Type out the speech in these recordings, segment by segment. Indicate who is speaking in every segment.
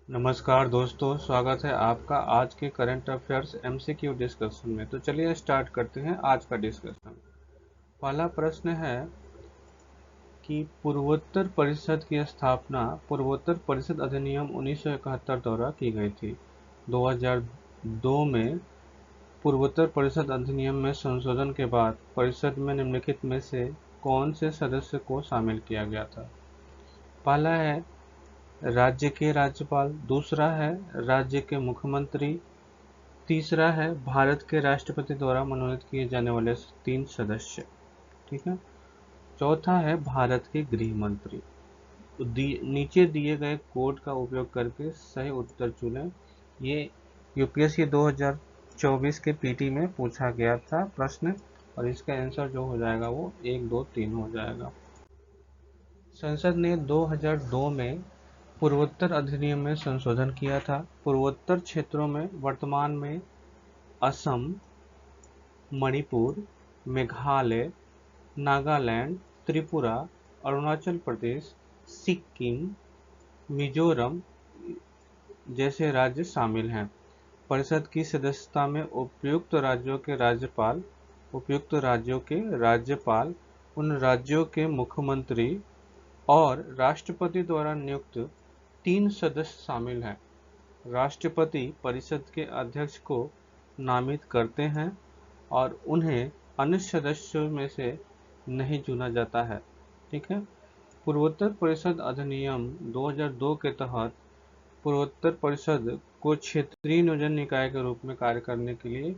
Speaker 1: नमस्कार दोस्तों, स्वागत है आपका आज के करंट अफेयर्स एमसीक्यू डिस्कशन में। तो चलिए स्टार्ट करते हैं आज का डिस्कशन। पहला प्रश्न है कि पूर्वोत्तर परिषद की स्थापना पूर्वोत्तर परिषद अधिनियम 1971 द्वारा की गई थी। 2002 में पूर्वोत्तर परिषद अधिनियम में संशोधन के बाद परिषद में निम्नलिखित में से कौन से सदस्य को शामिल किया गया था? पहला है राज्य के राज्यपाल, दूसरा है राज्य के मुख्यमंत्री, तीसरा है भारत के राष्ट्रपति द्वारा मनोनीत किए जाने वाले 3 सदस्य। ठीक है। चौथा है भारत के गृह मंत्री। तो नीचे दिए गए कोड का उपयोग करके सही उत्तर चुनें। ये यूपीएससी 2024 के पीटी में पूछा गया था प्रश्न, और इसका आंसर जो हो जाएगा वो 1, 2, 3 हो जाएगा। संसद ने 2002 में पूर्वोत्तर अधिनियम में संशोधन किया था। पूर्वोत्तर क्षेत्रों में वर्तमान में असम, मणिपुर, मेघालय, नागालैंड, त्रिपुरा, अरुणाचल प्रदेश, सिक्किम, मिजोरम जैसे राज्य शामिल हैं। परिषद की सदस्यता में उपयुक्त राज्यों के राज्यपाल, उन राज्यों के मुख्यमंत्री और राष्ट्रपति द्वारा नियुक्त 3 सदस्य शामिल हैं। राष्ट्रपति परिषद के अध्यक्ष को नामित करते हैं और उन्हें अन्य सदस्यों में से नहीं चुना जाता है। ठीक है। पूर्वोत्तर परिषद अधिनियम 2002 के तहत पूर्वोत्तर परिषद को क्षेत्रीय नियोजन निकाय के रूप में कार्य करने के लिए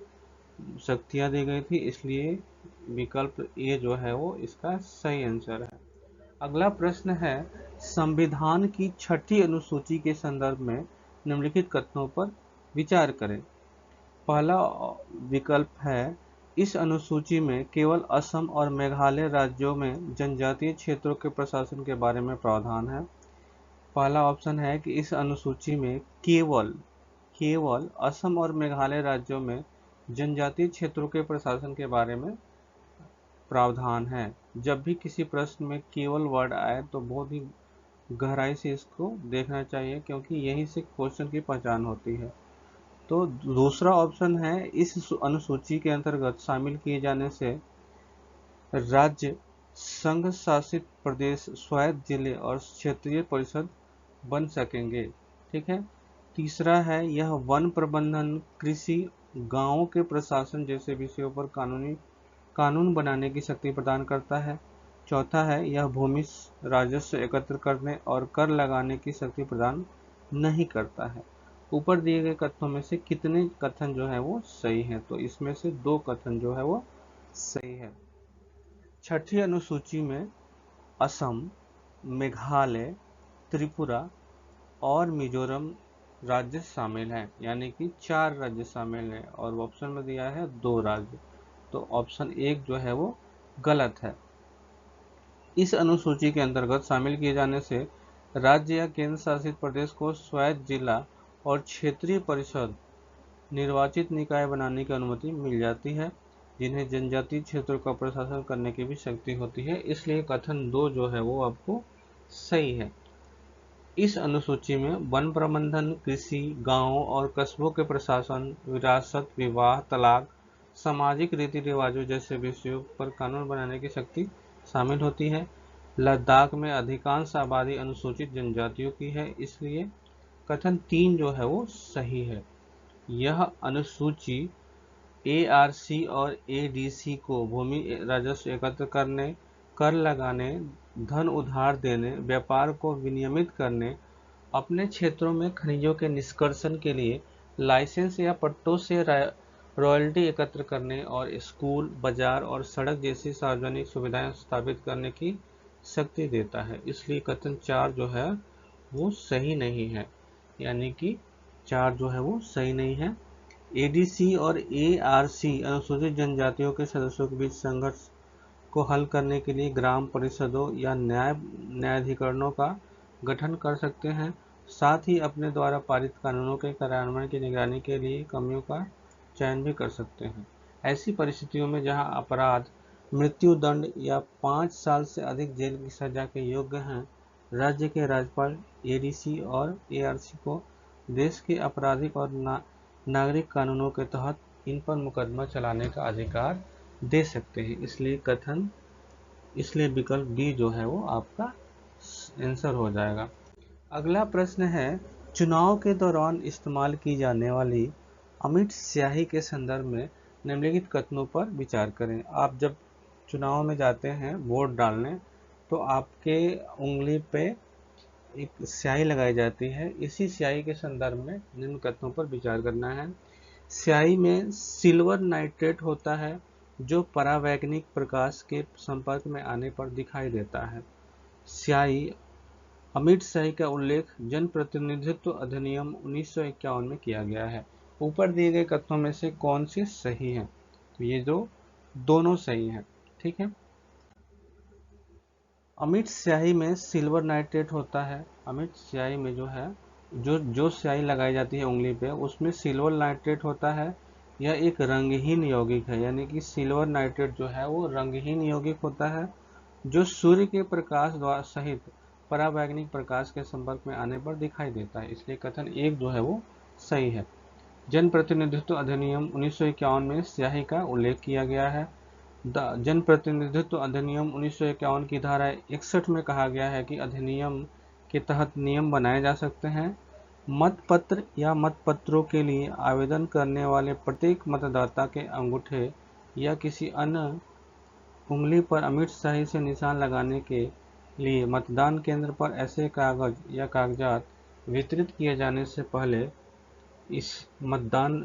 Speaker 1: शक्तियां दी गई थी, इसलिए विकल्प ए जो है वो इसका सही आंसर है। अगला प्रश्न है, संविधान की 6ठी अनुसूची के संदर्भ में निम्नलिखित कथनों पर विचार करें। पहला विकल्प है, इस अनुसूची में केवल असम और मेघालय राज्यों में जनजातीय क्षेत्रों के प्रशासन के बारे में प्रावधान है। पहला ऑप्शन है कि इस अनुसूची में केवल असम और मेघालय राज्यों में जनजातीय क्षेत्रों के प्रशासन के बारे में प्रावधान है। जब भी किसी प्रश्न में केवल वर्ड आए तो बहुत ही गहराई से इसको देखना चाहिए, क्योंकि यहीं से क्वेश्चन की पहचान होती है। तो दूसरा ऑप्शन है, इस अनुसूची के अंतर्गत शामिल किए जाने से राज्य, संघ शासित प्रदेश, स्वायत्त जिले और क्षेत्रीय परिषद बन सकेंगे। ठीक है। तीसरा है, यह वन प्रबंधन, कृषि, गांवों के प्रशासन जैसे विषयों पर कानून बनाने की शक्ति प्रदान करता है। चौथा है, यह भूमि राजस्व एकत्र करने और कर लगाने की शक्ति प्रदान नहीं करता है। ऊपर दिए गए कथनों में से कितने कथन जो है वो सही है? तो इसमें से 2 कथन जो है वो सही है। 6ठी अनुसूची में असम, मेघालय, त्रिपुरा और मिजोरम राज्य शामिल हैं, यानी कि 4 राज्य शामिल हैं, और ऑप्शन में दिया है 2 राज्य। तो ऑप्शन 1 जो है वो गलत है। इस अनुसूची के अंतर्गत शामिल किए जाने से राज्य या केंद्र शासित प्रदेश को स्वायत्त जिला और क्षेत्रीय परिषद निर्वाचित निकाय बनाने की अनुमति मिल जाती है, जिन्हें जनजातीय क्षेत्रों का प्रशासन करने की भी शक्ति होती है। इसलिए कथन 2 जो है वो आपको सही है। इस अनुसूची में वन प्रबंधन, कृषि, गांवों और कस्बों के प्रशासन, विरासत, विवाह, तलाक, सामाजिक रीति रिवाजों जैसे विषयों पर कानून बनाने की शक्ति शामिल होती है। लद्दाख में अधिकांश आबादी अनुसूचित जनजातियों की है, इसलिए कथन 3 जो है वो सही है। यह अनुसूची एआरसी और एडीसी को भूमि राजस्व एकत्र करने, कर लगाने, धन उधार देने, व्यापार को विनियमित करने, अपने क्षेत्रों में खनिजों के निष्कर्षण के लिए लाइसेंस या पट्टों से रॉयल्टी एकत्र करने और स्कूल, बाजार और सड़क जैसी सार्वजनिक सुविधाएं स्थापित करने की शक्ति देता है। इसलिए कथन 4 जो है वो सही नहीं है, यानी कि 4 जो है वो सही नहीं है। एडीसी और एआरसी अनुसूचित जनजातियों के सदस्यों के बीच संघर्ष को हल करने के लिए ग्राम परिषदों या न्यायाधिकरणों का गठन कर सकते हैं। साथ ही अपने द्वारा पारित कानूनों के कार्यान्वयन की निगरानी के लिए कमियों का चयन भी कर सकते हैं। ऐसी परिस्थितियों में जहां अपराध मृत्यु दंड या 5 साल से अधिक जेल की सजा के योग्य हैं, राज्य के राज्यपाल एडीसी और एआरसी को देश के आपराधिक और नागरिक कानूनों के तहत इन पर मुकदमा चलाने का अधिकार दे सकते हैं। इसलिए विकल्प बी जो है वो आपका आंसर हो जाएगा। अगला प्रश्न है, चुनाव के दौरान इस्तेमाल की जाने वाली अमिट स्याही के संदर्भ में निम्नलिखित कथनों पर विचार करें। आप जब चुनाव में जाते हैं वोट डालने, तो आपके उंगली पे एक स्याही लगाई जाती है। इसी स्याही के संदर्भ में निम्न कथनों पर विचार करना है। स्याही में सिल्वर नाइट्रेट होता है जो परावैंगनिक प्रकाश के संपर्क में आने पर दिखाई देता है। स्याही अमिट स्याही का उल्लेख जनप्रतिनिधित्व अधिनियम 1951 में किया गया है। ऊपर दिए गए कथनों में से कौन सी सही है? तो ये जो दोनों सही है। ठीक है, अमिट स्याही में सिल्वर नाइट्रेट होता है। अमिट स्याही में जो है जो स्याही लगाई जाती है उंगली पे, उसमें सिल्वर नाइट्रेट होता है। यह एक रंगहीन यौगिक है, यानी कि सिल्वर नाइट्रेट जो है वो रंगहीन यौगिक होता है जो सूर्य के प्रकाश द्वारा सहित परावैंगनिक प्रकाश के संपर्क में आने पर दिखाई देता है। इसलिए कथन एक जो है वो सही है। जनप्रतिनिधित्व अधिनियम 1951 में स्याही का उल्लेख किया गया है। जनप्रतिनिधित्व अधिनियम 1951 की धारा 61 में कहा गया है कि अधिनियम के तहत नियम बनाए जा सकते हैं। मतपत्र या मतपत्रों के लिए आवेदन करने वाले प्रत्येक मतदाता के अंगूठे या किसी अन्य उंगली पर अमिट स्याही से निशान लगाने के लिए मतदान केंद्र पर ऐसे कागज या कागजात वितरित किए जाने से पहले इस मतदान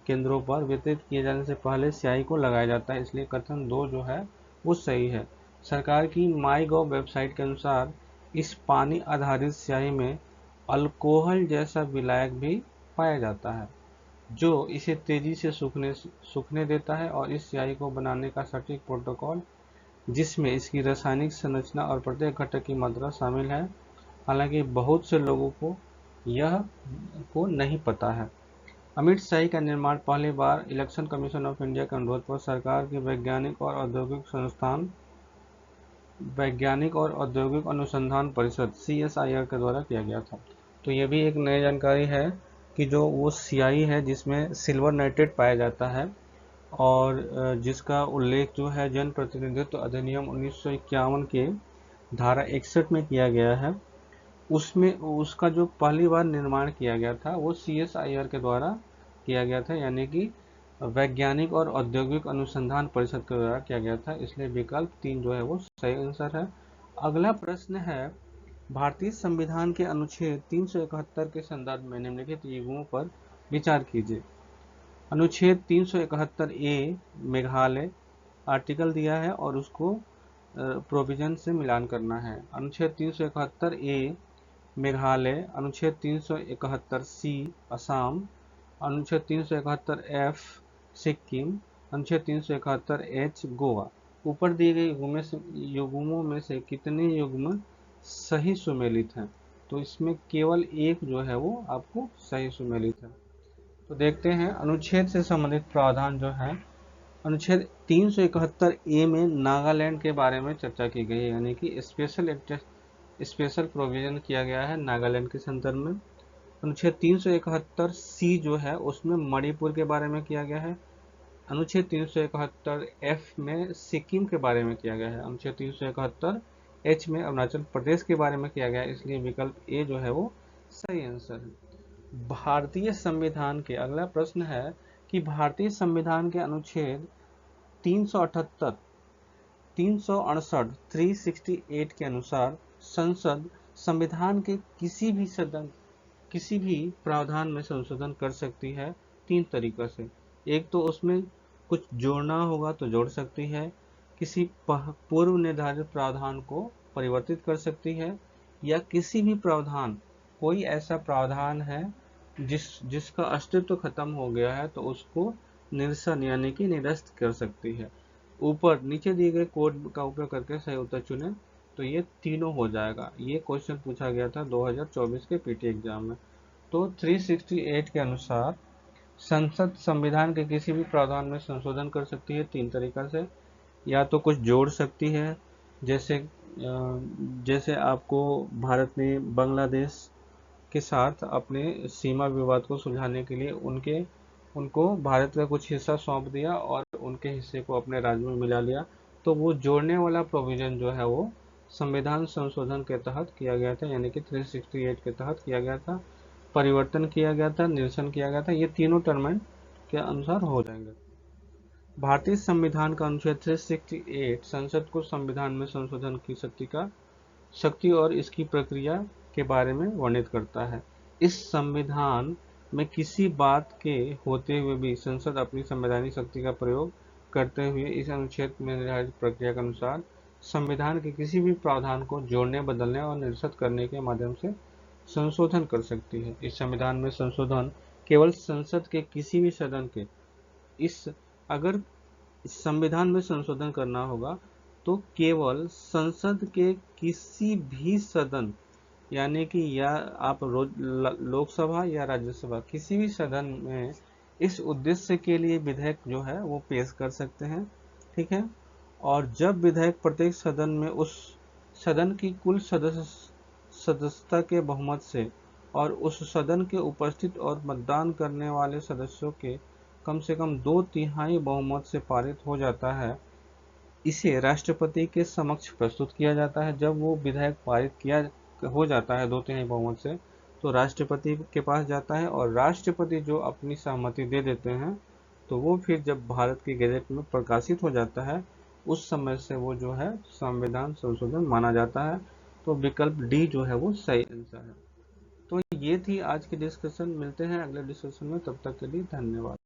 Speaker 1: केंद्रों पर वितरित किए जाने से पहले स्याही को लगाया जाता है। इसलिए कथन दो जो है वो सही है। सरकार की माईगॉव वेबसाइट के अनुसार इस पानी आधारित स्याही में अल्कोहल जैसा विलायक भी पाया जाता है जो इसे तेजी से सूखने देता है, और इस स्याही को बनाने का सटीक प्रोटोकॉल जिसमें इसकी रासायनिक संरचना और प्रत्येक घटक की मात्रा शामिल है, हालांकि बहुत से लोगों को यह नहीं पता है। अमिट स्याही का निर्माण पहली बार इलेक्शन कमीशन ऑफ इंडिया के अनुरोध पर सरकार के वैज्ञानिक और औद्योगिक अनुसंधान परिषद CSIR के द्वारा किया गया था। तो ये भी एक नई जानकारी है कि जो वो स्याही है जिसमें सिल्वर नाइट्रेट पाया जाता है और जिसका उल्लेख जो है जनप्रतिनिधित्व अधिनियम 1951 के धारा 61 में किया गया है, उसमें उसका जो पहली बार निर्माण किया गया था वो CSIR के द्वारा किया गया था, यानी कि वैज्ञानिक और औद्योगिक अनुसंधान परिषद के द्वारा किया गया था। इसलिए विकल्प 3 जो है वो सही आंसर है। अगला प्रश्न है, भारतीय संविधान के अनुच्छेद 371 के संदर्भ में निम्नलिखित युग्मों पर विचार कीजिए। अनुच्छेद 371A मेघालय आर्टिकल दिया है और उसको प्रोविजन से मिलान करना है। अनुच्छेद 371A मेघालय, अनुच्छेद 371C असम, अनुच्छेद 371F सिक्किम, अनुच्छेद 371H गोवा। ऊपर दिए गए युग्मों में से कितने युग्म सही सुमेलित हैं? तो इसमें केवल एक जो है वो आपको सही सुमेलित है। तो देखते हैं अनुच्छेद से संबंधित प्रावधान जो है। अनुच्छेद 371A में नागालैंड के बारे में चर्चा की गई है, यानी कि स्पेशल प्रोविजन किया गया है नागालैंड के संदर्भ में। अनुच्छेद 371C जो है उसमें मणिपुर के बारे में किया गया है। अनुच्छेद 371F में सिक्किम के बारे में किया गया है। अनुच्छेद 371H में अरुणाचल प्रदेश के बारे में किया गया है। इसलिए विकल्प ए जो है वो सही आंसर है। भारतीय संविधान के अगला प्रश्न है कि भारतीय संविधान के अनुच्छेद 378, 368, 368 के अनुसार संसद संविधान के किसी भी प्रावधान में संशोधन कर सकती है 3 तरीकों से। एक तो उसमें कुछ जोड़ना होगा तो जोड़ सकती है, किसी पूर्व निर्धारित प्रावधान को परिवर्तित कर सकती है, या किसी भी प्रावधान, कोई ऐसा प्रावधान है जिसका अस्तित्व खत्म हो गया है तो उसको निरसन यानी कि निरस्त कर सकती है। ऊपर नीचे दिए गए कोड का उपयोग करके सही उत्तर चुनें, तो ये तीनों हो जाएगा। ये क्वेश्चन पूछा गया था 2024 के PT एग्जाम में। तो 368 के अनुसार संसद संविधान के किसी भी प्रावधान में संशोधन कर सकती है 3 तरीका से। या तो कुछ जोड़ सकती है, जैसे आपको भारत ने बांग्लादेश के साथ अपने सीमा विवाद को सुलझाने के लिए उनको भारत का कुछ हिस्सा सौंप दिया और उनके हिस्से को अपने राज्य में मिला लिया। तो वो जोड़ने वाला प्रोविजन जो है वो संविधान संशोधन के तहत किया गया था, यानी कि 368 के तहत किया गया था, परिवर्तन किया गया था, निरसन किया गया था। ये तीनों टर्म के अनुसार हो जाएंगे। भारतीय संविधान का अनुच्छेद 368 संसद को संविधान में संशोधन की शक्ति और इसकी प्रक्रिया के बारे में वर्णित करता है। इस संविधान में किसी बात के होते हुए भी संसद अपनी संवैधानिक शक्ति का प्रयोग करते हुए इस अनुच्छेद में निर्धारित प्रक्रिया के अनुसार संविधान के किसी भी प्रावधान को जोड़ने, बदलने और निरस्त करने के माध्यम से संशोधन कर सकती है। इस संविधान में संशोधन केवल संसद के किसी भी सदन के अगर संविधान में संशोधन करना होगा तो केवल संसद के किसी भी सदन, यानी कि या आप लोकसभा या राज्यसभा किसी भी सदन में इस उद्देश्य के लिए विधेयक जो है वो पेश कर सकते हैं। ठीक है। और जब विधेयक प्रत्येक सदन में उस सदन की कुल सदस्यता के बहुमत से और उस सदन के उपस्थित और मतदान करने वाले सदस्यों के कम से कम 2/3 बहुमत से पारित हो जाता है, इसे राष्ट्रपति के समक्ष प्रस्तुत किया जाता है। जब वो विधेयक पारित किया हो जाता है 2/3 बहुमत से, तो राष्ट्रपति के पास जाता है और राष्ट्रपति जो अपनी सहमति दे देते हैं, तो वो फिर जब भारत की गैजेट में प्रकाशित हो जाता है, उस समय से वो जो है संविधान संशोधन माना जाता है। तो विकल्प डी जो है वो सही आंसर है। तो ये थी आज की डिस्कशन। मिलते हैं अगले डिस्कशन में, तब तक के लिए धन्यवाद।